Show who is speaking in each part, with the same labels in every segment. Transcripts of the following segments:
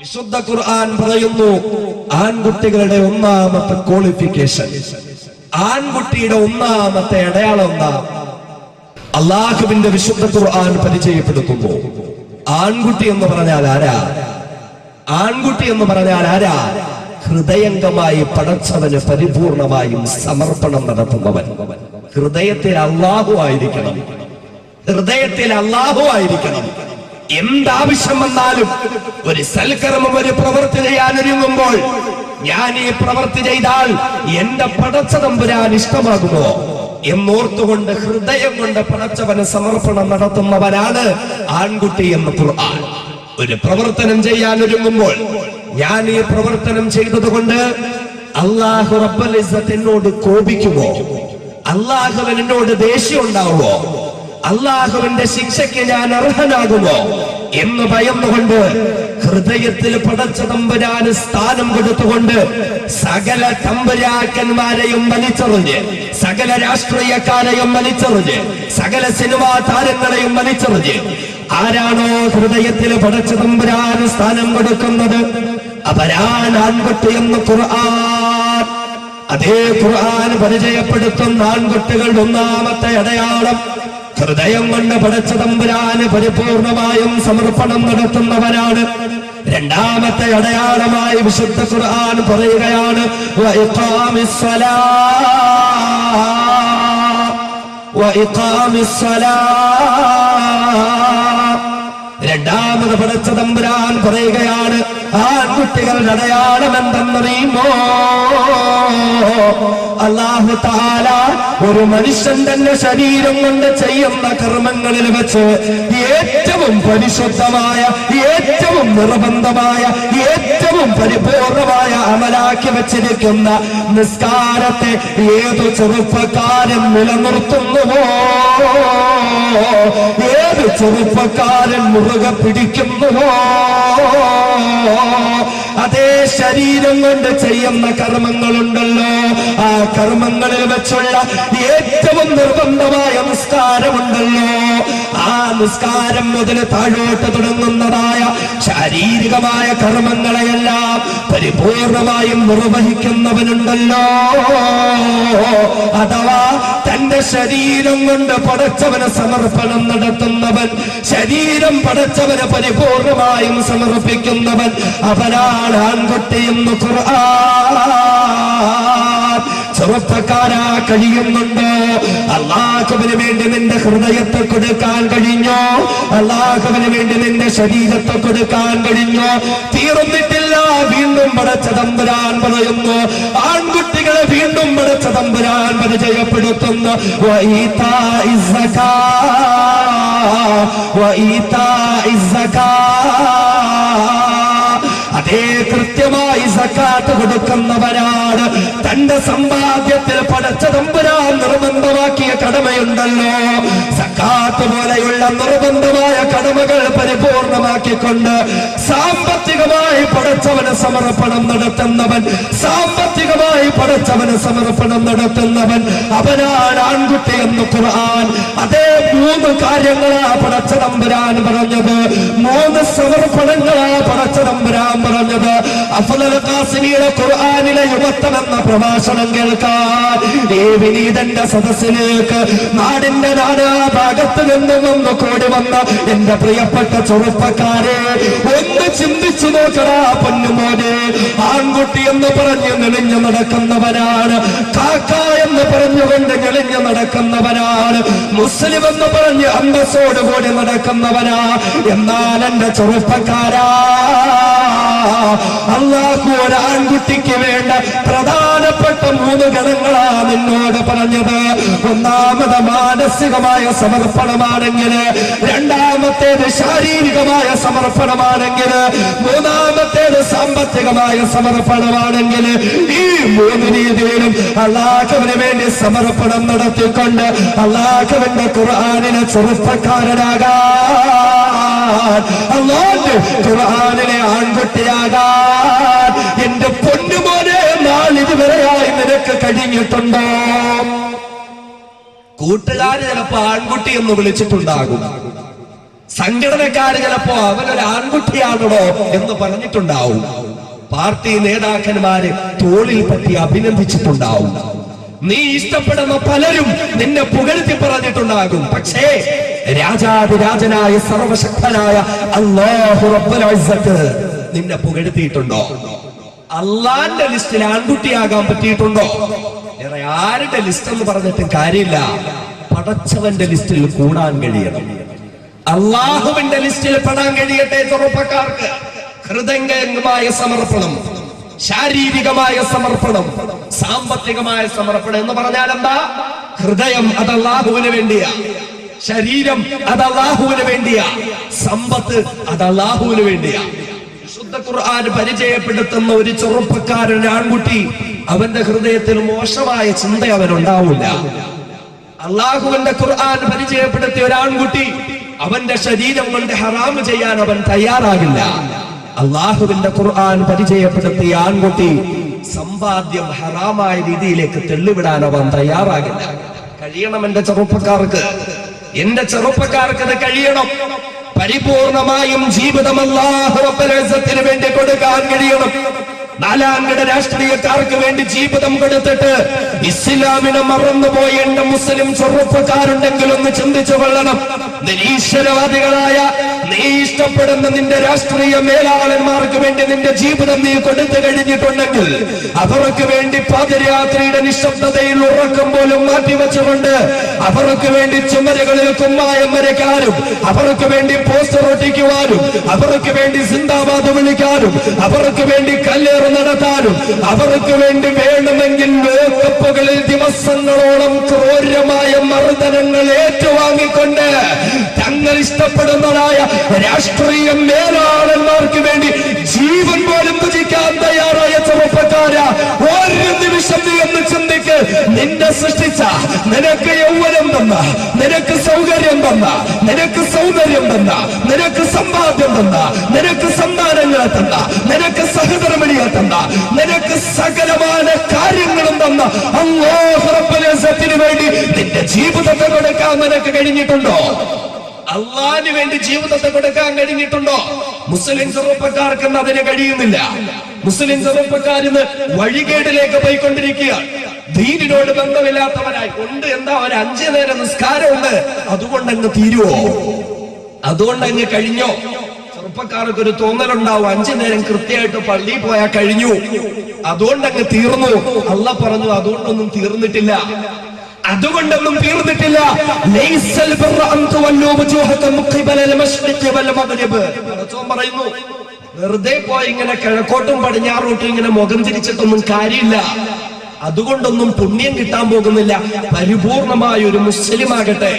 Speaker 1: വിശുദ്ധ ഖുർആൻ പറയുന്നു, ആൺകുട്ടികളുടെ ഒന്നാമത്തെ ക്വാളിഫിക്കേഷൻ, ആൺകുട്ടിയുടെ ഒന്നാമത്തെ അടയാളം എന്താ? അള്ളാഹുവിന്റെ വിശുദ്ധ ഖുർആൻ പരിചയപ്പെടുത്തുന്നു. ആൺകുട്ടി എന്ന് പറഞ്ഞാൽ ആരാ? ആൺകുട്ടി എന്ന് പറഞ്ഞാൽ ആരാ? ഹൃദയംഗമായി പടച്ചവന് പരിപൂർണമായും സമർപ്പണം നടത്തുന്നവൻ. ഹൃദയത്തിൽ അള്ളാഹു ആയിരിക്കണം, ഹൃദയത്തിൽ അള്ളാഹു ആയിരിക്കണം. എന്താവശ്യം വന്നാലും ഒരു സൽക്കർമ്മം, ഒരു പ്രവൃത്തി ചെയ്യാൻ ഒരുങ്ങുമ്പോൾ ഞാൻ ഈ പ്രവൃത്തി ചെയ്താൽ എന്റെ പടച്ച തമ്പുരാൻ ഇഷ്ടമാകുമോ എന്നോർത്തുകൊണ്ട് ഹൃദയം കൊണ്ട് പടച്ചവന് സമർപ്പണം നടത്തുന്നവനാണ് ആൺകുട്ടി എന്ന് ഖുർആൻ. ഒരു പ്രവർത്തനം ചെയ്യാൻ ഒരുങ്ങുമ്പോൾ ഞാൻ ഈ പ്രവർത്തനം ചെയ്തതുകൊണ്ട് അല്ലാഹു റബ്ബുൽ ഇസ്സത്ത് എന്നോട് കോപിക്കുമോ? അല്ലാഹുവിന് എന്നോട് ദേഷ്യം ഉണ്ടാവുമോ? അല്ലാഹുവിന്റെ ശിക്ഷയ്ക്ക് ഞാൻ അർഹനാകുമോ എന്ന് ഭയന്നുകൊണ്ട് ഹൃദയത്തിൽ പടച്ച തമ്പുരാന് സ്ഥാനം കൊടുത്തുകൊണ്ട് സകല തമ്പുരാക്കന്മാരെയും വലിച്ചെറിഞ്ഞ്, സകല രാഷ്ട്രീയക്കാരെയും വലിച്ചെറിഞ്ഞ്, സകല സിനിമാ താരങ്ങളെയും വലിച്ചെറിഞ്ഞ് ആരാണോ ഹൃദയത്തിൽ പടച്ച തമ്പുരാന് സ്ഥാനം കൊടുക്കുന്നത് അവരാണ് ആൺകുട്ടി എന്ന് ഖുർആൻ. അതേ ഖുർആൻ പരിചയപ്പെടുത്തുന്ന ആൺകുട്ടികളുടെ ഒന്നാമത്തെ അടയാളം ഹൃദയം കൊണ്ട് പടച്ച തമ്പുരാന് പരിപൂർണമായും സമർപ്പണം നടത്തുന്നവരാണ്. രണ്ടാമത്തെ അടയാളമായി വിശുദ്ധ ഖുർആൻ പറയുകയാണ്, രണ്ടാമത് പടച്ച തമ്പുരാൻ പറയുകയാണ്, ആൺകുട്ടികളുടെ അടയാളം എന്തെന്നറിയുമോ? അല്ലാഹു തആല ഒരു മനുഷ്യൻ തന്റെ ശരീരം കൊണ്ട് ചെയ്യുന്ന കർമ്മങ്ങളിൽ വെച്ച് ഏറ്റവും പരിശുദ്ധമായ, ഏറ്റവും നിർബന്ധമായ, ഏറ്റവും പരിപൂർണമായ അമലാക്കി വെച്ചിരിക്കുന്ന നിസ്കാരത്തെ ഏതു ചെറുപ്പക്കാരൻ നിലനിർത്തുന്നുവോ, ഏത് ചെറുപ്പക്കാരൻ മുറുകെ പിടിക്കുന്നുവോ, അതേ ശരീരം കൊണ്ട് ചെയ്യുന്ന കർമ്മങ്ങളുണ്ടല്ലോ, ആ കർമ്മങ്ങളിൽ വെച്ചുള്ള ഏറ്റവും നിർബന്ധമായ നിസ്കാരമുണ്ടല്ലോ, ആ നിസ്കാരം മുതൽ താഴോട്ട് തുടങ്ങുന്നതായ ശാരീരികമായ കർമ്മങ്ങളെയെല്ലാം പരിപൂർണമായും നിർവഹിക്കുന്നവനുണ്ടല്ലോ, അഥവാ തന്റെ ശരീരം കൊണ്ട് പടച്ചവന് സമർപ്പണം നടത്തുന്നവൻ, ശരീരം പടച്ചവന് പരിപൂർണമായും സമർപ്പിക്കുന്നവൻ, അവനാണ് ആൺകുട്ടി എന്ന് ഖുർആൻ. ചെറുപ്പക്കാരാ, കഴിയുന്നുണ്ടോ? അല്ലാഹുവിന് വേണ്ടി നിന്റെ ഹൃദയത്തെ കൊടുക്കാൻ കഴിഞ്ഞോ? അല്ലാഹുവിന് വേണ്ടി നിന്റെ ശരീരത്തെ കൊടുക്കാൻ കഴിഞ്ഞോ? തീർന്നിട്ടില്ല. വീണ്ടും പടച്ച തമ്പുരാൻ പറയുന്നു, ആൺകുട്ടികളെ വീണ്ടും പടച്ച തമ്പുരാൻ പരിചയപ്പെടുത്തുന്നു, വഈതാഇസ് സകാത്ത്. അതേ കൃത്യമായി സക്കാത്ത് കൊടുക്കുന്നവരാണ്. തന്റെ സമ്പാദ്യത്തിൽ പടച്ച തമ്പുരാൻ നിർബന്ധമാക്കിയ കടമയുണ്ടല്ലോ, സക്കാത്ത് പോലെയുള്ള നിർബന്ധമായ കടമകൾ പരിപൂർണമാക്കിക്കൊണ്ട് സാമ്പത്തികമായി പടച്ചവന് സമർപ്പണം നടത്തുന്നവൻ, സാമ്പത്തികമായി പടച്ചവന് സമർപ്പണം നടത്തുന്നവൻ, അവനാണ് ആൺകുട്ടി എന്ന് ഖുർആൻ. അതേ മൂന്ന് കാര്യങ്ങളാ പടച്ച തമ്പുരാൻ പറഞ്ഞത്, മൂന്ന് സമർപ്പണങ്ങളാ പടച്ച തമ്പുരാൻ പറഞ്ഞത്. അഫ്ളൽ ഖാസിമിയുടെ ഖുർആനിലെ യുവത്വം എന്ന പ്രഭാഷണം കേൾക്കാൻ ഈ വിനീതന്റെ സദസ്സിലേക്ക് നാടിന്റെ നാനാഭാഗത്ത് നിന്നും ഒന്ന് കൂടി വന്ന എന്റെ പ്രിയപ്പെട്ട ചെറുപ്പക്കാരെ, ഒന്ന് ചിന്തിച്ചു നോക്കടാ പൊന്നുമോനെ. ആൺകുട്ടി എന്ന് പറഞ്ഞ് ഞെളിഞ്ഞു നടക്കുന്നവനാണ്, കാക്ക എന്ന് പറഞ്ഞുകൊണ്ട് ഞെളിഞ്ഞു നടക്കുന്നവനാണ്, മുസ്ലിം എന്ന് പറഞ്ഞ് അന്തസ്സോടുകൂടി നടക്കുന്നവനാ. എന്നാൽ എന്റെ ചെറുപ്പക്കാരാ, അല്ലാഹു ഒരു ആൺകുട്ടിക്ക് വേണ്ട പ്രധാനപ്പെട്ട മൂന്ന് ഗണങ്ങളാ നിന്നോട് പറഞ്ഞത്. ഒന്നാമത് മാനസികമായ സമർപ്പണമാണെങ്കിൽ, രണ്ടാമത്തേത് ശാരീരികമായ സമർപ്പണമാണെങ്കിൽ, മൂന്നാമത്തേത് സാമ്പത്തികമായ സമർപ്പണമാണെങ്കിൽ, ഈ മൂന്ന് രീതിയിലും അല്ലാഹുവിന് വേണ്ടി സമർപ്പണം നടത്തിക്കൊണ്ട് അല്ലാഹുവിന്റെ ഖുർആനിലെ ചെറുപ്പക്കാരനാകാൻ, അല്ലാഹുവിന്റെ ഖുർആനിലെ ആൺകുട്ടിയാകാൻ എന്റെ പൊന്നുമോനെ നാളിതുവരെയായി നിനക്ക് കഴിഞ്ഞിട്ടുണ്ടോ? കൂട്ടുകാര് ചിലപ്പോ ആൺകുട്ടി എന്ന് വിളിച്ചിട്ടുണ്ടാകും, സംഘടനക്കാര് ചിലപ്പോ അവനൊരു ആൺകുട്ടിയാണോ എന്ന് പറഞ്ഞിട്ടുണ്ടാവും. പാർട്ടി നേതാക്കന്മാര് തോളിൽ പറ്റി അഭിനന്ദിച്ചിട്ടുണ്ടാവും. നീ ഇഷ്ടപ്പെടുന്ന പലരും നിന്നെ പുകഴ്ത്തി പറഞ്ഞിട്ടുണ്ടാകും. പക്ഷേ രാജാതിരാജനായ സർവശക്തനായ അല്ലാഹു റബ്ബുൽ ഇസ്സത്ത് നിന്നെ പുകഴ്ത്തിയിട്ടുണ്ടോ? അള്ളാന്റെ ലിസ്റ്റിൽ ആൺകുട്ടിയാകാൻ പറ്റിയിട്ടുണ്ടോ? വേറെ ആരുടെ ലിസ്റ്റ് എന്ന് പറഞ്ഞിട്ട് കാര്യമില്ല. പടച്ചവന്റെ ലിസ്റ്റിൽ കൂടാൻ കഴിയണം. അള്ളാഹുവിന്റെ ലിസ്റ്റിൽ പെടാൻ കഴിയട്ടെ. ചെറുപ്പക്കാർക്ക് ഹൃദയംഗമായ സമർപ്പണം, ശാരീരികമായ സമർപ്പണം, സാമ്പത്തികമായ സമർപ്പണം എന്ന് പറഞ്ഞാൽ എന്താ? ഹൃദയം അത് അള്ളാഹുവിന് വേണ്ടിയാ, ശരീരം അത് അള്ളാഹുവിന് വേണ്ടിയാ, സമ്പത്ത് അത് അള്ളാഹുവിന് വേണ്ടിയാ. വിശുദ്ധ ഖുർആൻ പരിചയപ്പെടുത്തുന്ന ഒരു ചെറുപ്പക്കാരൻ ആൺകുട്ടി, അവന്റെ ഹൃദയത്തിൽ മോശമായ ചിന്ത അവനുണ്ടാവില്ല. അള്ളാഹുവിന്റെ ഖുർആൻ പരിചയപ്പെടുത്തിയ ഒരു ആൺകുട്ടി, അവന്റെ ശരീരം കൊണ്ട് ഹറാം ചെയ്യാൻ അവൻ തയ്യാറാകില്ല. അള്ളാഹുവിന്റെ ഖുർആൻ പരിചയപ്പെടുത്തിയ ആൺകുട്ടി സമ്പാദ്യം ഹറാമായ രീതിയിലേക്ക് തെള്ളിവിടാൻ അവൻ തയ്യാറാകില്ല. കഴിയണം എന്റെ ചെറുപ്പക്കാർക്ക്, എന്റെ ചെറുപ്പക്കാർക്ക് അത് കഴിയണം. പരിപൂർണമായും ജീവിതം അല്ലാഹു റബ്ബുൽ ഇസ്സത്തിന് വേണ്ടി കൊടുക്കാൻ കഴിയണം. നാലാംകിട രാഷ്ട്രീയക്കാർക്ക് വേണ്ടി ജീവിതം കൊടുത്തിട്ട് ഇസ്ലാമിനെ മറന്നുപോയി എന്റെ മുസ്ലിം ചെറുപ്പക്കാരുണ്ടെങ്കിൽ ഒന്ന് ചിന്തിച്ചു കൊള്ളണം. നിരീശ്വരവാദികളായ നീ ഇഷ്ടപ്പെടുന്ന നിന്റെ രാഷ്ട്രീയ മേലാളന്മാർക്ക് വേണ്ടി നിന്റെ ജീവിതം നീ കൊടുത്തു കഴിഞ്ഞിട്ടുണ്ടെങ്കിൽ അവർക്ക് വേണ്ടി പാതിരാത്രിയുടെ നിശബ്ദതയിൽ ഉറക്കം പോലും മാറ്റിവെച്ചുകൊണ്ട് അവർക്ക് വേണ്ടി ചുമരുകളിൽ കുമ്മായം വരയ്ക്കാനും, അവർക്ക് വേണ്ടി പോസ്റ്റർ ഒട്ടിക്കുവാനും, അവർക്ക് വേണ്ടി സിന്ദാബാദ് വിളിക്കാനും, അവർക്ക് വേണ്ടി കല്ലേറ് നടത്താനും, അവർക്ക് വേണ്ടി വേണമെങ്കിൽ ലോകകപ്പുകളിൽ ദിവസങ്ങളോളം ക്രൂരമായ മർദ്ദനങ്ങൾ ഏറ്റുവാങ്ങിക്കൊണ്ട് തങ്ങൾ ഇഷ്ടപ്പെടുന്നതായ രാഷ്ട്രീയ മേലാളന്മാർക്ക് വേണ്ടി ജീവൻ പോലും ത്യജിക്കാൻ തയ്യാറായ ചെറുപ്പക്കാര, ഒരു നിമിഷം നീ എന്ന് ചിന്തിക്ക്. നിന്നെ സൃഷ്ടിച്ച, നിനക്ക് യൗവനം തന്ന, നിനക്ക് സൗകര്യം തന്ന, നിനക്ക് സൗന്ദര്യം തന്ന, നിനക്ക് സമ്പാദ്യം തന്ന, നിനക്ക് സന്താനങ്ങളെ തന്ന, നിനക്ക് സഹധർമ്മിണിയെ തന്ന, നിനക്ക് സകലമായ കാര്യങ്ങളും തന്ന അല്ലാഹു റബ്ബുൽ ഇസ്സത്തിന് വേണ്ടി നിന്റെ ജീവിതത്തെ കൊടുക്കാൻ നിനക്ക് കഴിഞ്ഞിട്ടുണ്ടോ? അള്ളാഹിന് വേണ്ടി ജീവിതത്തെ കൊടുക്കാൻ കഴിഞ്ഞിട്ടുണ്ടോ? മുസ്ലിം ചെറുപ്പക്കാർക്ക് അതിന് കഴിയുന്നില്ല. മുസ്ലിം ചെറുപ്പക്കാരിന്ന് വഴികേടിലേക്ക് പോയിക്കൊണ്ടിരിക്കുകയാണ്. ദീനിനോട് ബന്ധമില്ലാത്തവരായി ഉണ്ട്. എന്താ, ഒരു 5 നേരം നിസ്കാരമുണ്ട്, അതുകൊണ്ടങ്ങ് തീരുവോ? അതുകൊണ്ടങ്ങ് കഴിഞ്ഞോ? ചെറുപ്പക്കാർക്ക് ഒരു തോന്നലുണ്ടാവും, 5 നേരം കൃത്യമായിട്ട് പള്ളിയിൽ പോയാൽ കഴിഞ്ഞു, അതുകൊണ്ടങ്ങ് തീർന്നു. അള്ളാഹ് പറഞ്ഞു അതുകൊണ്ടൊന്നും തീർന്നിട്ടില്ല, അതുകൊണ്ടൊന്നും തീർന്നിട്ടില്ല. പറയുന്നു, വെറുതെ പോയി ഇങ്ങനെ കിഴക്കോട്ടും പടിഞ്ഞാറോട്ടും ഇങ്ങനെ മുഖം തിരിച്ചിട്ടൊന്നും കാര്യമില്ല, അതുകൊണ്ടൊന്നും പുണ്യം കിട്ടാൻ പോകുന്നില്ല. പരിപൂർണമായ ഒരു മുസ്ലിം ആകട്ടെ,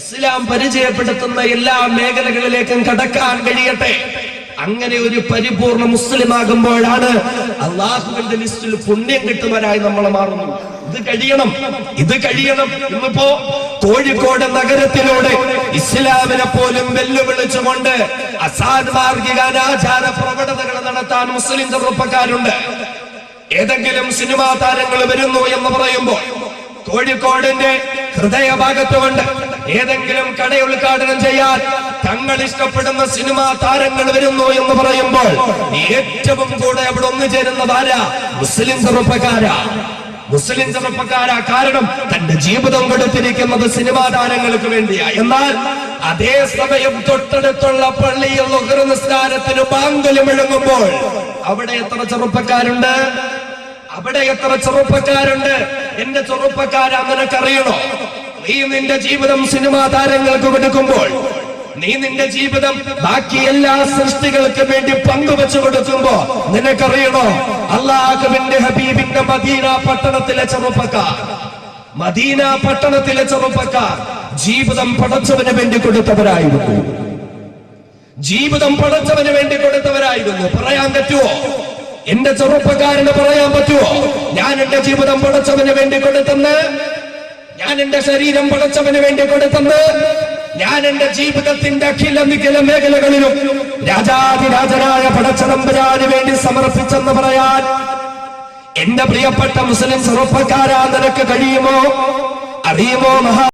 Speaker 1: ഇസ്ലാം പരിചയപ്പെടുത്തുന്ന എല്ലാ മേഖലകളിലേക്കും കടക്കാൻ കഴിയട്ടെ. അങ്ങനെ ഒരു പരിപൂർണ മുസ്ലിം ആകുമ്പോഴാണ് അള്ളാഹുവിന്റെ ലിസ്റ്റിൽ പുണ്യം കിട്ടുന്നവരായി നമ്മൾ മാറുന്നു. ഇത് കഴിയണം, ഇത് കഴിയണം. ഇന്നിപ്പോ കോഴിക്കോട് നഗരത്തിലൂടെ ഇസ്ലാമിനെ പോലും വെല്ലുവിളിച്ചുകൊണ്ട് അസാൻമാർഗിക അനാചാര പ്രവണതകൾ നടത്താൻ മുസ്ലിം ചെറുപ്പക്കാരുണ്ട്. ഏതെങ്കിലും സിനിമാ താരങ്ങൾ വരുന്നു എന്ന് പറയുമ്പോൾ കോഴിക്കോടിന്റെ ഹൃദയഭാഗത്തുകൊണ്ട് ഏതെങ്കിലും കട ഉദ്ഘാടനം ചെയ്യാൻ തങ്ങൾ ഇഷ്ടപ്പെടുന്ന സിനിമാ താരങ്ങൾ വരുന്നു എന്ന് പറയുമ്പോൾ ഏറ്റവും കൂടെ അവിടെ ഒന്നുചേരുന്നതാരാ? മുസ്ലിം ചെറുപ്പക്കാരാ, മുസ്ലിം ചെറുപ്പക്കാരാ. കാരണം തന്റെ ജീവിതം കൊടുത്തിരിക്കുന്നത് സിനിമാ താരങ്ങൾക്ക് വേണ്ടിയാ. എന്നാൽ അതേ സമയം തൊട്ടടുത്തുള്ള പള്ളിയിൽ ളുഹർ നിസ്കാരത്തിന് ബാങ്ക് മുഴങ്ങുമ്പോൾ അവിടെ എത്ര ചെറുപ്പക്കാരുണ്ട്? അവിടെ എത്ര ചെറുപ്പക്കാരുണ്ട്? എന്റെ ചെറുപ്പക്കാരാ, നിനക്കറിയണോ? നീ നിന്റെ ജീവിതം സിനിമാ താരങ്ങൾക്ക് കൊടുക്കുമ്പോൾ, നീ നിന്റെ ജീവിതം ബാക്കി എല്ലാ സൃഷ്ടികൾക്ക് വേണ്ടി പങ്കുവെച്ചു കൊടുക്കുമ്പോ നിനക്കറിയണോ, അല്ലാഹുവിന്റെ ഹബീബിന്റെ മദീന പട്ടണത്തിലെ ചെറുപ്പക്കാർ, മദീന പട്ടണത്തിലെ ചെറുപ്പക്കാർ ജീവിതം പടച്ചവന് വേണ്ടി കൊടുത്തവരായിരുന്നു. ജീവിതം പടച്ചവന് വേണ്ടി കൊടുത്തവരായിരുന്നു. പറയാൻ പറ്റുമോ? എന്റെ ചെറുപ്പക്കാരന് പറയാൻ പറ്റുമോ ഞാൻ എന്റെ ജീവിതം പടച്ചവന് വേണ്ടി കൊടുത്തെന്ന്? ഞാൻ എന്റെ ശരീരം പടച്ചവന് വേണ്ടി കൊടുത്തെന്ന്? ഞാൻ എന്റെ ജീവിതത്തിന്റെ അഖില നിഖില മേഖലകളിലും രാജാതിരാജനായ പടച്ചതമ്പുരാന് വേണ്ടി സമർപ്പിച്ചെന്ന് പറയാൻ എന്റെ പ്രിയപ്പെട്ട മുസ്ലിം ചെറുപ്പക്കാരാ, നിനക്ക് കഴിയുമോ? അറിയുമോ?